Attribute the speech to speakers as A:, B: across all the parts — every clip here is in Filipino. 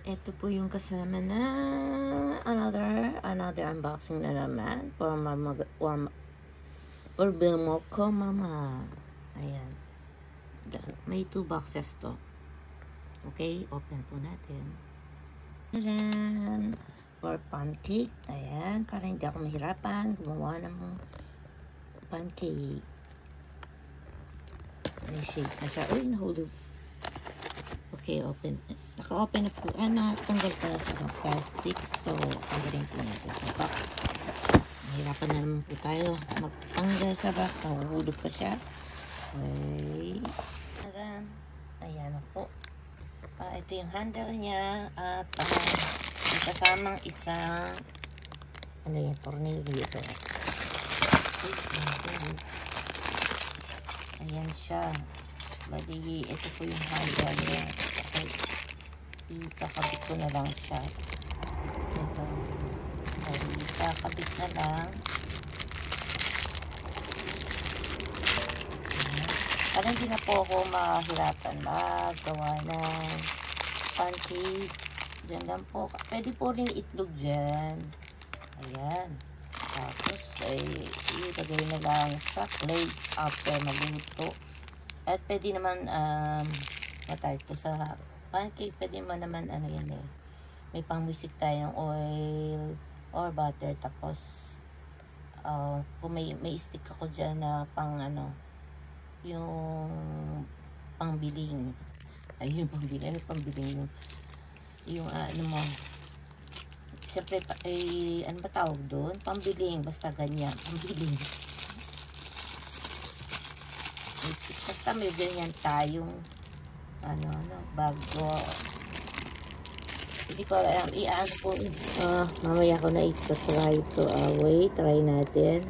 A: Ito po yung kasama na another unboxing na naman for Bilmoco Mama. Ayan. May 2 boxes to. Okay, open po natin. Ayan. For pancake. Ayan, para hindi ako mahirapan gumawa ng pancake. May shape na siya. Uy, nahulog. Okay, open. Naka-open na po. Natanggal pa na sa plastic. So, tanggalin po natin sa box. Mahirapan na naman po tayo magtanggal sa box. Nahuhulog pa siya. Okay. Ayan na po. Ito yung handle niya. At may kasamang isang tornilyo ito. Ayan siya. Bali, ito po yung handle niya. Okay. Ikakabit ko na lang siya. Ito. Bali, ikakabit na lang. Parang hindi na po ako mahirapan magawa ng pancake. Diyan lang po. Pwede po rin itlog dyan. Ayan. Tapos, ilagay na lang sa plate after maluto. At pwede naman, matay po sa pancake. Pwede mo naman, may pangwisik tayo ng oil or butter. Tapos, kung may stick ako dyan na pang, yung pangbiling. Ay, yung pangbiling. Ano pangbiling? Yung, mo. Siyempre, ano ba tawag doon? Pambiling. Basta ganyan. Pambiling. Basta may ganyan tayong bago. Hindi ko alam. Iaan po. Mamaya ko na try ito. Wait. Try natin.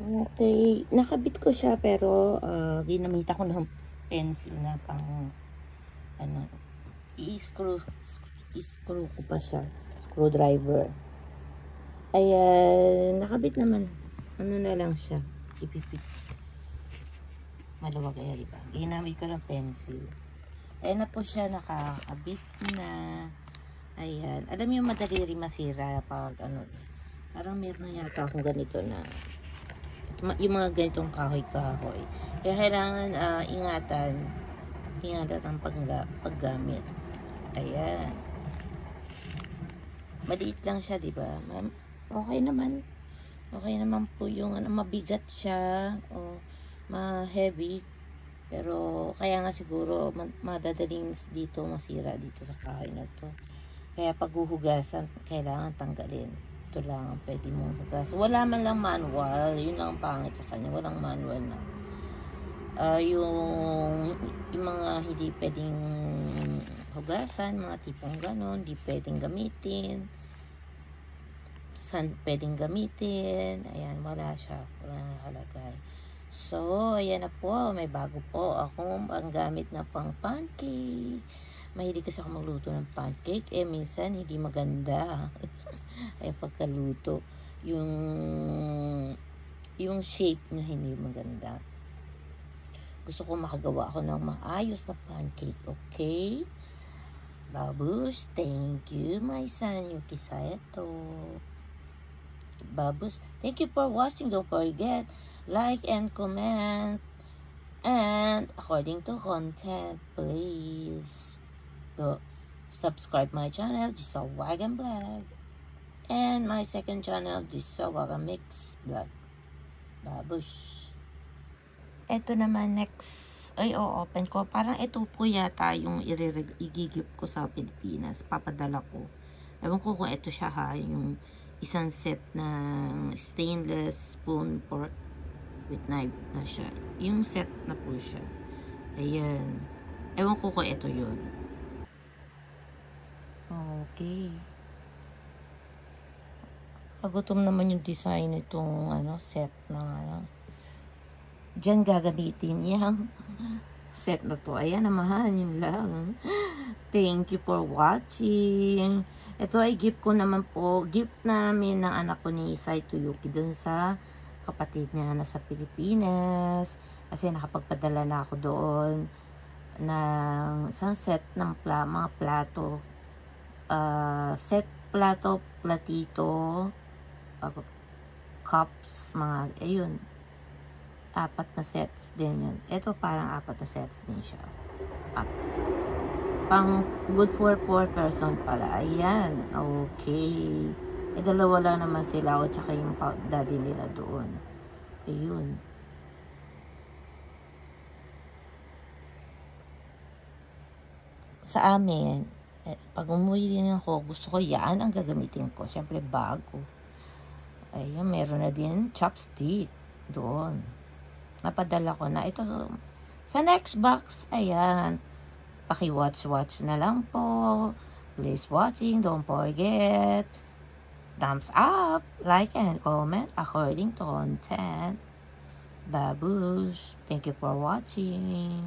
A: Okay. Nakabit ko siya pero ginamita ko ng pencil na pang i-screw ko pa siya. Screwdriver. Ayan. Nakabit naman. Ano na lang siya. Ipipit. Maluwag kaya, diba? Ginamit ko ng pencil. Ayan na po siya. Nakakabit na. Ayan. Alam mo yung madali rin masira pag parang meron na yata akong ganito na yung mga ganitong kahoy-kahoy. Kaya kailangan ingatan ang paggamit. Ayan. Maliit lang siya, diba? Okay naman. Okay naman po yung mabigat siya o ma-heavy. Pero kaya nga siguro madadaling dito masira dito sa kahoy na to. Kaya pag huhugasan, kailangan tanggalin. Ito lang ang pwede mong hugas. Wala man lang manual. Yun lang ang pangit sa kanya. Walang manual na. Yung mga hindi pwedeng hugasan, mga tipong ganon, hindi pwedeng gamitin. Saan pwedeng gamitin. Ayan, wala siya. Wala nakalagay. So, ayan na po. May bago po akong ang gamit na pang pancake. Mahilig kasi ako magluto ng pancake. Minsan hindi maganda. Ay pagkaluto. Yung shape na hindi maganda. Gusto ko makagawa ako ng maayos na pancake. Okay? Babush, thank you, my son, Yuki Saeto. Babush, thank you for watching. Don't forget, like and comment. And according to content, please go subscribe my channel, Jisawagan Vlog. And my second channel, Jisawagan Mix Vlog. Babush. Ito naman next, open ko. Parang ito po yata yung i-gift ko sa Pilipinas. Papadala ko. Ewan ko kung ito siya ha. Yung isang set ng stainless spoon fork with knife na siya. Yung set na po siya. Ayan. Ewan ko kung ito yun. Okay. Pagutom naman yung design itong set ng diyan gagamitin yung set na to. Ayan naman, yun lang. Thank you for watching. Ito ay gift ko naman po. Gift namin ng anak ko ni Saito Yuki dun sa kapatid niya na sa Pilipinas. Kasi nakapagpadala na ako doon. ng isang set ng mga plato. Set plato, platito, cups, mga, ayun. 4 na sets din yun. Ito parang 4 na sets din siya. Pang good for 4 person pala. Ayan. Okay. Dalawa lang naman sila o tsaka yung daddy nila doon. Ayun. Sa amin, pag umuwi din ako, gusto ko yan ang gagamitin ko. Siyempre, bago. Ayun, meron na din chopstick doon. Napadala ko na. Ito, sa next box, ayan. Paki-watch na lang po. Please watching. Don't forget. Thumbs up, like, and comment according to content. Babush. Thank you for watching.